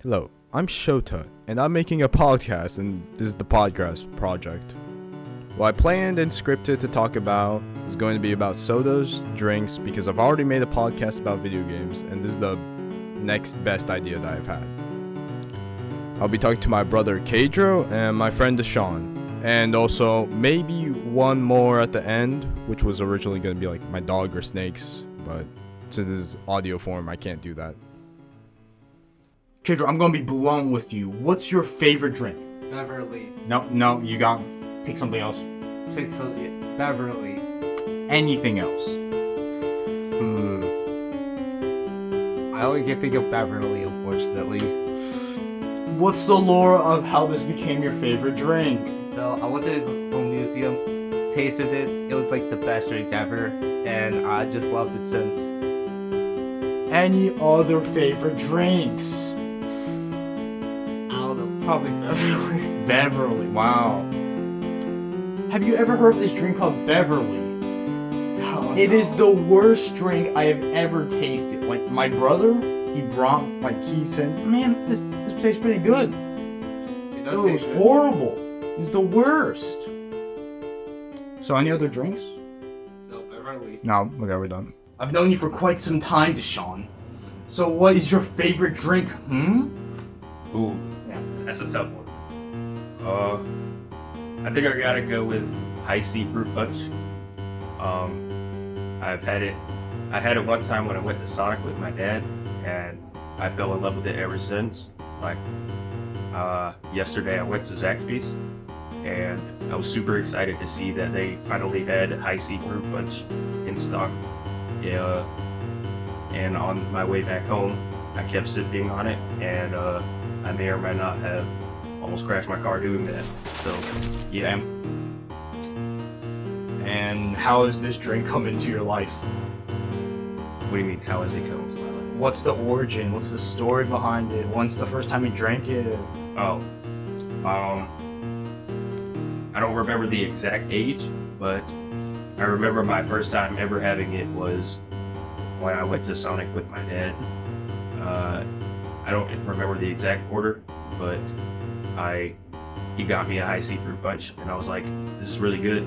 Hello, I'm Shota, and I'm making a podcast, and this is the podcast project. What I planned and scripted to talk about is going to be about sodas, drinks, because I've already made a podcast about video games, and this is the next best idea that I've had. I'll be talking to my brother Kadro and my friend Deshaun, and also maybe one more at the end, which was originally going to be like my dog or snakes, but since this is audio form, I can't do that. Kadro, I'm gonna be blunt with you. What's your favorite drink? Beverly. No, you got pick something else. Pick something. Beverly. Anything else? I only can think of Beverly, unfortunately. What's the lore of how this became your favorite drink? So I went to the home museum, tasted it. It was like the best drink ever, and I just loved it since. Any other favorite drinks? I don't know, probably Beverly. Beverly, wow. Have you ever heard of this drink called Beverly? It is the worst drink I have ever tasted. Like, my brother, he said, man, this tastes pretty good. It It does was taste good. horrible. It's the worst. So, any other drinks? No, Beverly. No, okay, we're done. I've known you for quite some time, Deshaun. So, what is your favorite drink? Ooh, Yeah. that's a tough one. I think I gotta go with high C fruit punch. I had it one time when I went to Sonic with my dad, and I fell in love with it ever since. Like, yesterday I went to Zaxby's, and I was super excited to see that they finally had high C fruit punch in stock. Yeah, and on my way back home, I kept sipping on it, and I may or may not have almost crashed my car doing that. So, yeah. And how has this drink come into your life? What do you mean, how has it come into my life? What's the origin? What's the story behind it? When's the first time you drank it? Oh, I don't remember the exact age, but I remember my first time ever having it was when I went to Sonic with my dad. I don't remember the exact order, but he got me a high C fruit punch, and I was like, this is really good.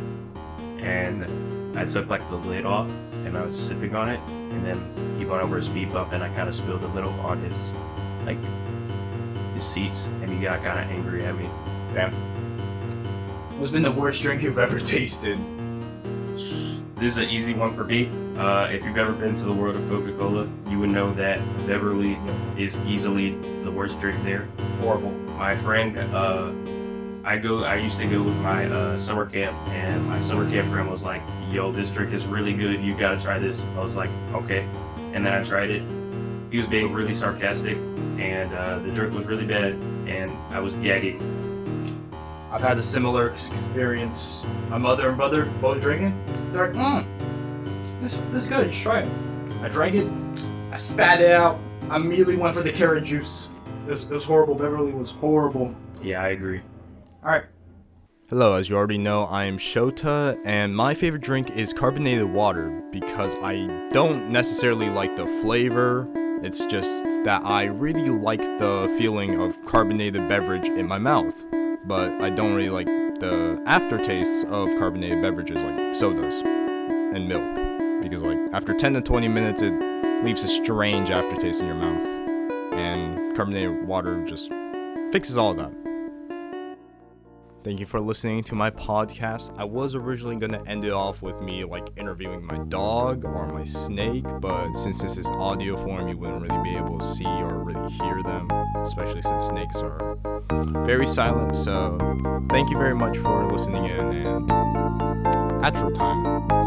And I took like the lid off, and I was sipping on it, and then he went over his speed bump, and I kind of spilled a little on his seats, and he got kind of angry at me. Damn. What's been the worst drink you've ever tasted? This is an easy one for me. If you've ever been to the world of Coca-Cola, you would know that Beverly is easily the worst drink there. Horrible. My friend, I used to go with my summer camp, and my summer camp friend was like, yo, this drink is really good, you gotta try this. I was like, okay. And then I tried it. He was being really sarcastic, and the drink was really bad, and I was gagging. I've had a similar experience. My mother and brother both drinking. They're like, this is good, just try it. I drank it, I spat it out, I immediately went for the carrot juice. It was horrible. Beverly was horrible. Yeah, I agree. Alright. Hello, as you already know, I am Shota, and my favorite drink is carbonated water because I don't necessarily like the flavor. It's just that I really like the feeling of carbonated beverage in my mouth, but I don't really like the aftertastes of carbonated beverages like sodas and milk, because like after 10 to 20 minutes it leaves a strange aftertaste in your mouth, and carbonated water just fixes all of that. Thank you for listening to my podcast. I was originally going to end it off with me like interviewing my dog or my snake, but since this is audio form, you wouldn't really be able to see or really hear them, especially since snakes are very silent. So thank you very much for listening in, and outro time.